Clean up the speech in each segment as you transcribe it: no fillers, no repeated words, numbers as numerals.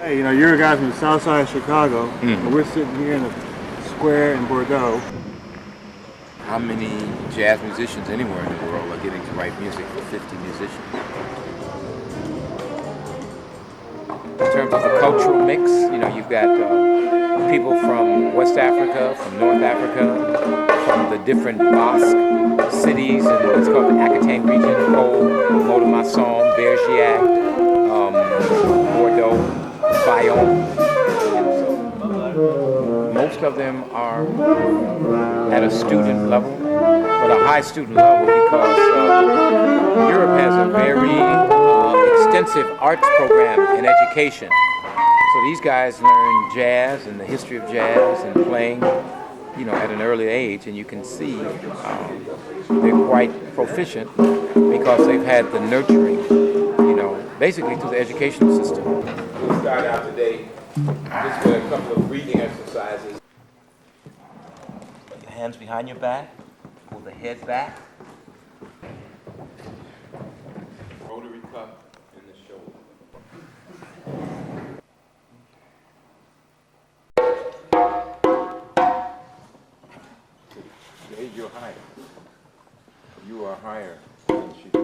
Hey, you're a guy from the south side of Chicago, and we're sitting here in the square in Bordeaux. How many jazz musicians anywhere in the world are getting to write music for 50 musicians? In terms of the cultural mix, you've got people from West Africa, from North Africa, from the different Basque cities in what's called the Aquitaine region, Pau, Mont-de-Marsan, Bergerac, Bordeaux, Bayonne. Most of them are at a student level, but a high student level because Europe has a very extensive arts program in education. So these guys learn jazz and the history of jazz and playing, at an early age, and you can see they're quite proficient because they've had the nurturing, basically through the educational system. We'll start out today just with a couple of breathing exercises. Put your hands behind your back, pull the head back. Rotary cuff in the shoulder. Today you're higher. You are higher than she did.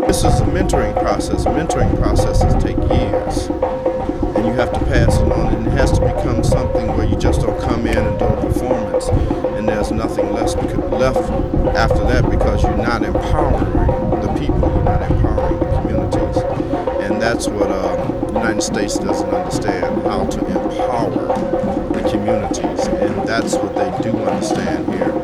This is a mentoring process. Mentoring processes take years, and you have to pass it on, and it has to become something where you just don't come in and do a performance, and there's nothing left after that because you're not empowering the people, you're not empowering the communities, and that's what the United States doesn't understand, how to empower the communities, and that's what they do understand here.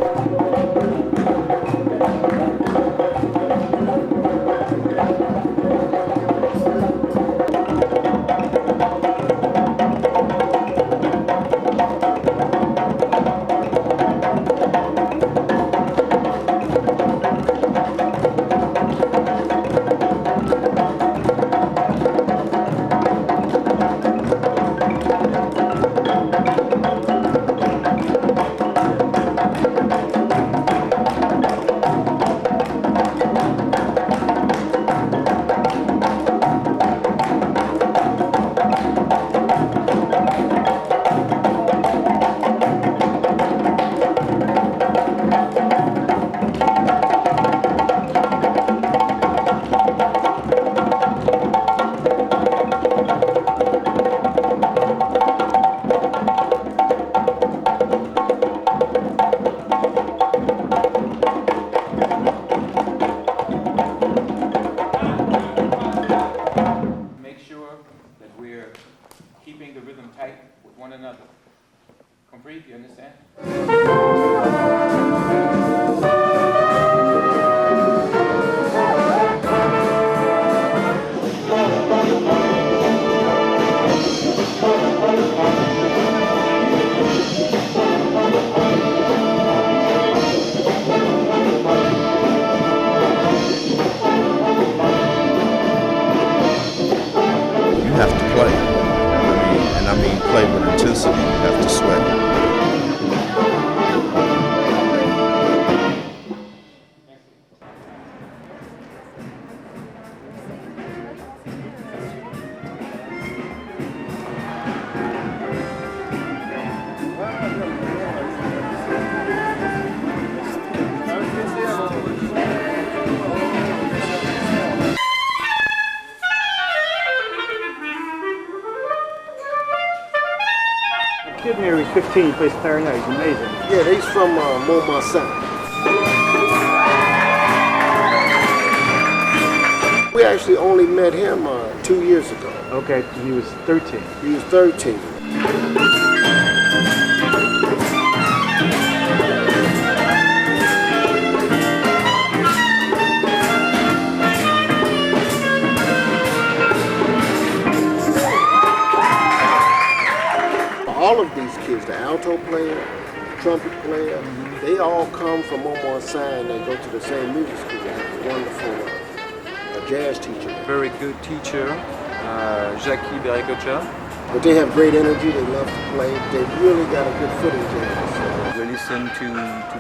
You understand? You have to play. I mean play with intensity. You have to sweat. Kid here, he's 15, he plays clarinet, he's amazing. Yeah, he's from Montmarsan. We actually only met him 2 years ago. Okay, he was 13. He was 13. All of these kids, the alto player, trumpet player. They all come from Montmartre and they go to the same music school. They have a wonderful jazz teacher. Very good teacher, Jackie Berikocha. But they have great energy, they love to play. They really got a good foot in jazz. We listen to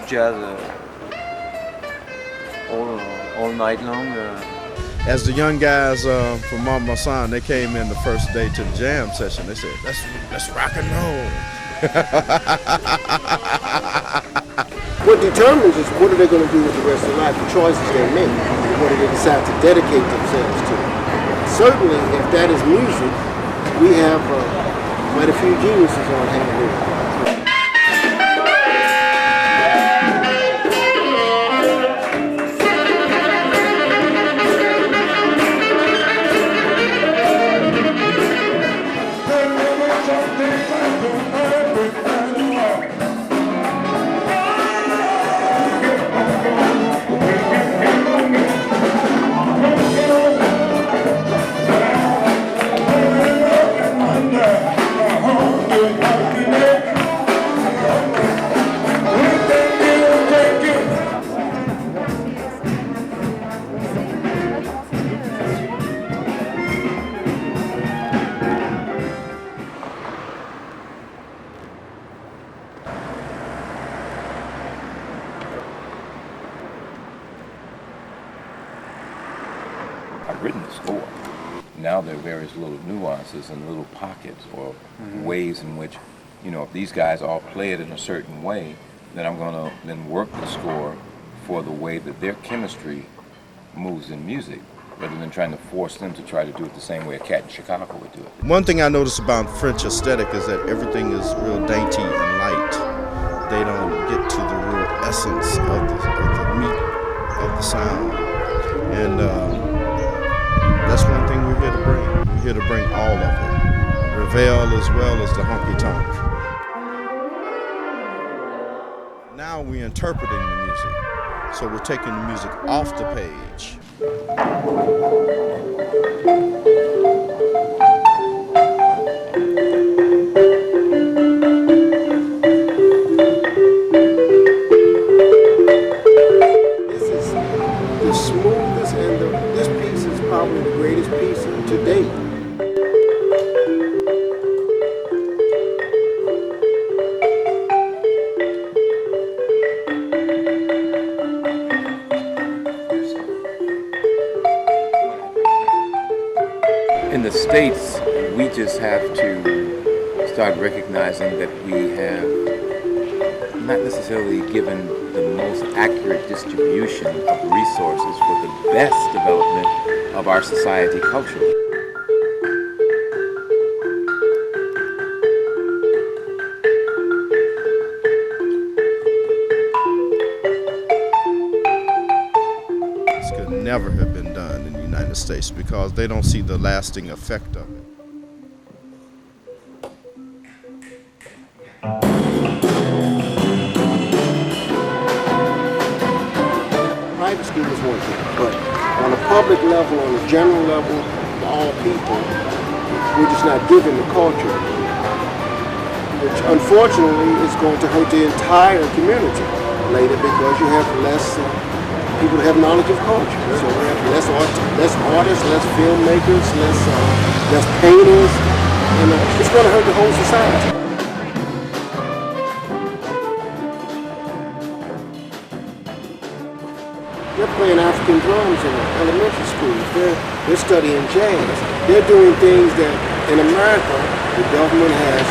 jazz all night long. As the young guys from Montmartre, they came in the first day to the jam session. They said, let's rock and roll. What determines is what are they going to do with the rest of their life, the choices they make, what do they decide to dedicate themselves to. Certainly, if that is music, we have quite a few geniuses on hand here. I've written the score. Now there are various little nuances and little pockets or ways in which, you know, if these guys all play it in a certain way, then I'm going to then work the score for the way that their chemistry moves in music, rather than trying to force them to try to do it the same way a cat in Chicago would do it. One thing I notice about French aesthetic is that everything is real dainty and light. They don't get to the real essence of the meat of the sound. And that's one thing we're here to bring. We're here to bring all of it. Reveille as well as the honky-tonk. Now we're interpreting the music. So we're taking the music off the page. This is the smoothest and this piece is probably the greatest piece to date. In the States, we just have to start recognizing that we have not necessarily given the most accurate distribution of resources for the best development of our society culturally. This could never have been done in the United States because they don't see the lasting effect of it. Private school is one thing, but on a public level, on a general level, for all people, we're just not given the culture, which unfortunately is going to hurt the entire community later because you have less people have knowledge of culture. So we have less artists, less filmmakers, less painters, and it's going to hurt the whole society. They're playing African drums in elementary schools. They're studying jazz. They're doing things that in America the government has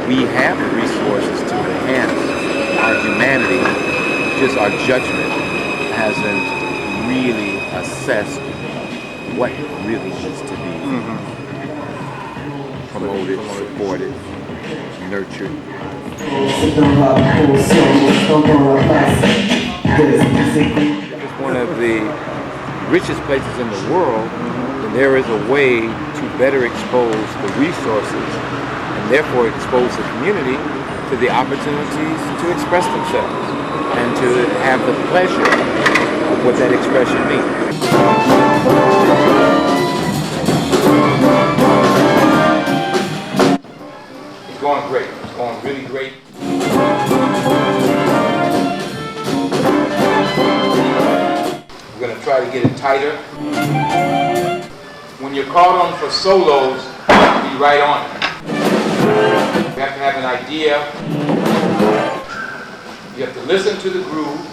We have the resources to enhance our humanity, just our judgment hasn't really assessed what it really needs to be. promoted, supported, nurtured. It's one of the richest places in the world, and there is a way to better expose the resources and therefore expose the community to the opportunities to express themselves and to have the pleasure of what that expression means. It's going great. It's going really great. We're going to try to get it tighter. When you're called on for solos, you have to be right on it. You have to have an idea. You have to listen to the groove.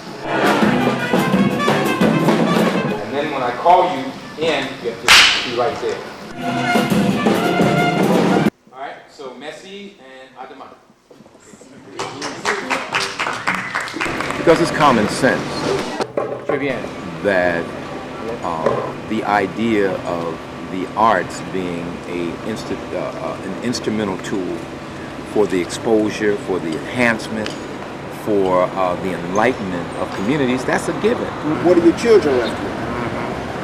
And then when I call you in, you have to be right there. All right, so Messi and Adama. Because it's common sense that the idea of the arts being an instrumental tool for the exposure, for the enhancement, for the enlightenment of communities, that's a given. What are your children left with?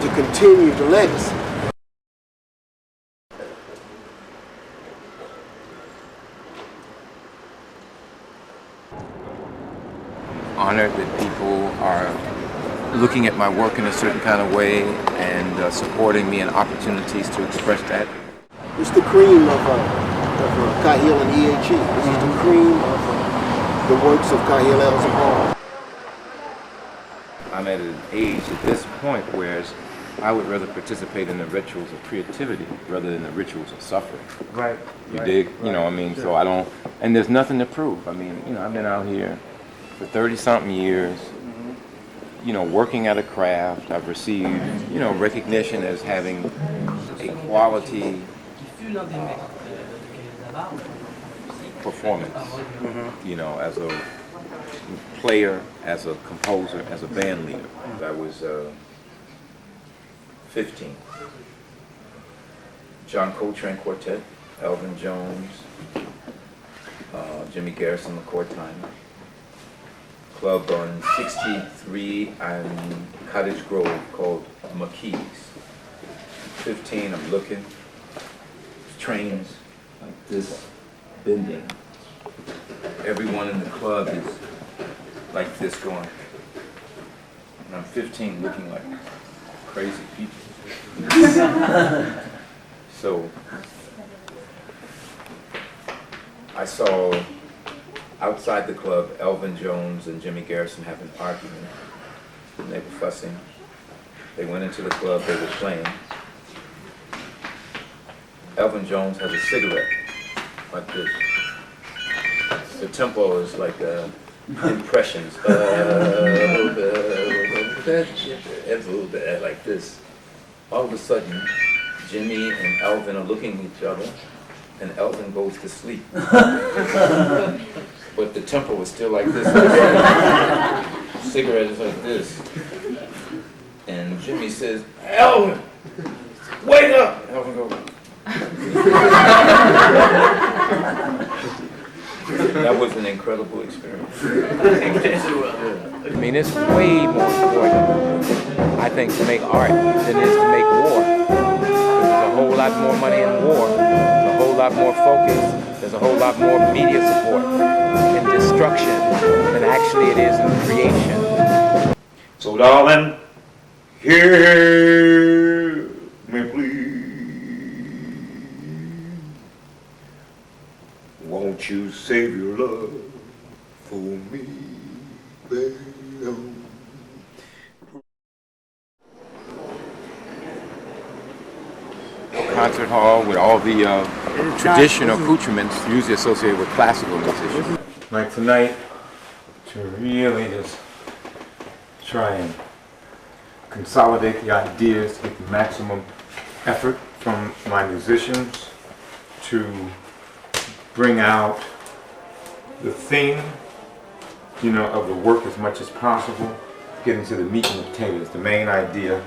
To continue the legacy. Honored that people are looking at my work in a certain kind of way and supporting me in opportunities to express that. It's the cream of Kahil and EHE. This is the cream of the works of Kahil El Zabar. I'm at an age at this point where I would rather participate in the rituals of creativity rather than the rituals of suffering. Right. You dig? You know, I mean, so I don't, and there's nothing to prove. I mean, you know, I've been out here for 30-something years, you know, working at a craft. I've received, you know, recognition as having a quality performance, you know, as a player, as a composer, as a band leader. I was 15. John-Cochran Quartet, Elvin Jones, Jimmy Garrison, McCoy Tyner. Club on 63 and Cottage Grove called McKee's. 15, I'm looking. Trains like this, bending. Everyone in the club is like this going. And I'm 15 looking like crazy people. So I saw outside the club, Elvin Jones and Jimmy Garrison have an argument. And they were fussing. They went into the club, they were playing. Elvin Jones has a cigarette, like this. The tempo is like impressions. Like this. All of a sudden, Jimmy and Elvin are looking at each other, and Elvin goes to sleep. But the tempo is still like this. Cigarette is like this. And Jimmy says, Elvin, wake up! Elvin goes, that was an incredible experience. I mean, it's way more important, I think, to make art than it is to make war. There's a whole lot more money in war. There's a whole lot more focus. There's a whole lot more media support in destruction than actually it is in creation. So darling, hear me please. Won't you save your love for me, baby? Concert hall with all the traditional accoutrements usually associated with classical musicians. Like tonight, to really just try and consolidate the ideas, get the maximum effort from my musicians to bring out the theme, you know, of the work as much as possible, getting to the meat and potatoes, the main idea,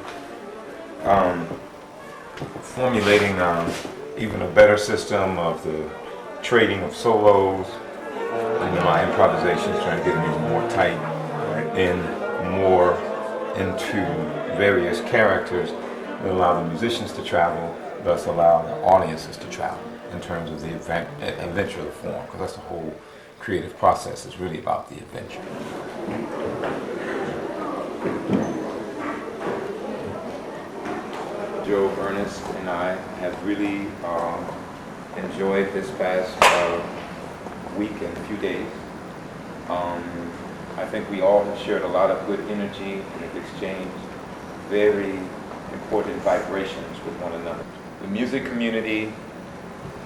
formulating even a better system of the trading of solos, my improvisations, trying to get them even more tight and more into various characters that allow the musicians to travel, thus allow the audiences to travel in terms of the adventure of the form, because that's the whole creative process, is really about the adventure. Joe, Ernest, and I have really enjoyed this past week and few days. I think we all have shared a lot of good energy and have exchanged very important vibrations with one another. The music community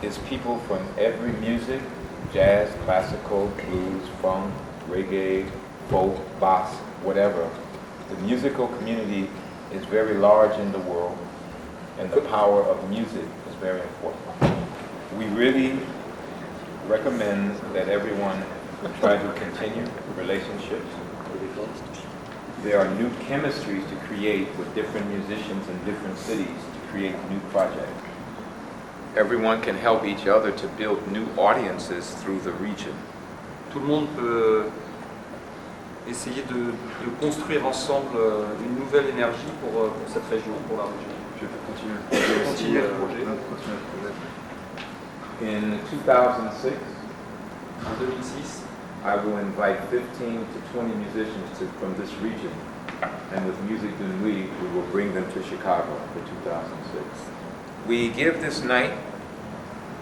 is people from every music, jazz, classical, blues, funk, reggae, folk, bossa, whatever. The musical community is very large in the world, and the power of music is very important. We really recommend that everyone try to continue relationships. There are new chemistries to create with different musicians in different cities to create new projects. Everyone can help each other to build new audiences through the region. Tout le monde peut essayer de construire ensemble une nouvelle énergie pour cette région, pour la région. Je peux continuer. Continuer le projet. In 2006, En 2006, I will invite 15 to 20 musicians from this region, and with Music de Nuit, we will bring them to Chicago for 2006. We give this night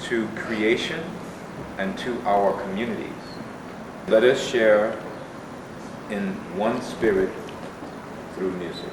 to creation and to our communities. Let us share in one spirit through music.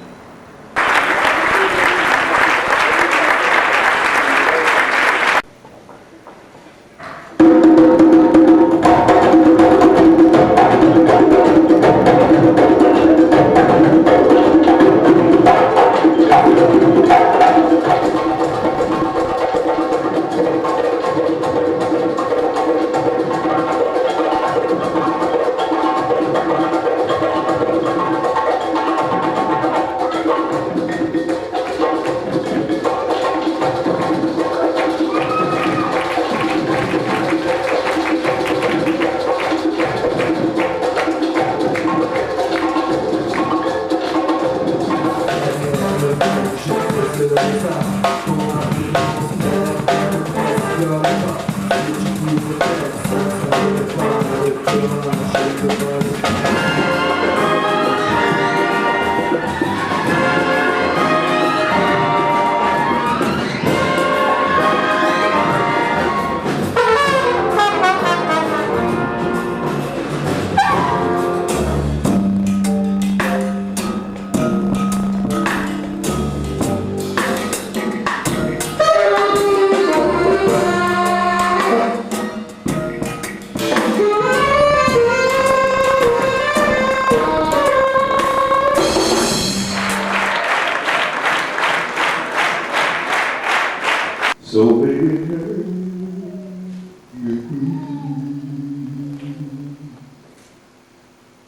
So baby,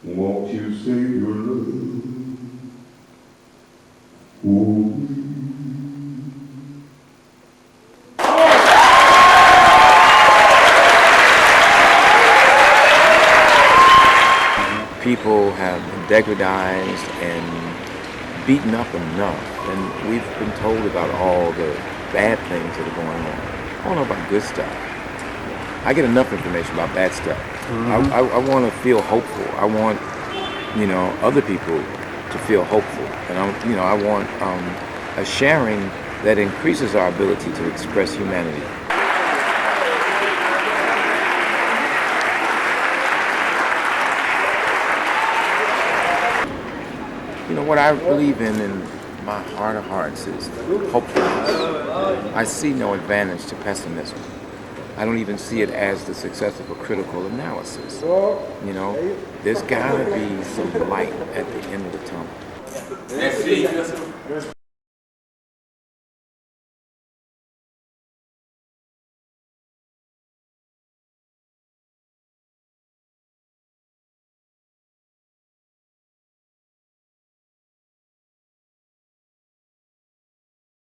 won't you save your love for me? People have been degradized and beaten up enough, and we've been told about all the bad things that are going on. I don't know about good stuff. I get enough information about bad stuff. I want to feel hopeful. I want, other people to feel hopeful, and I want a sharing that increases our ability to express humanity. What I believe in my heart of hearts is hopefulness. I see no advantage to pessimism. I don't even see it as the success of a critical analysis. There's gotta be some light at the end of the tunnel.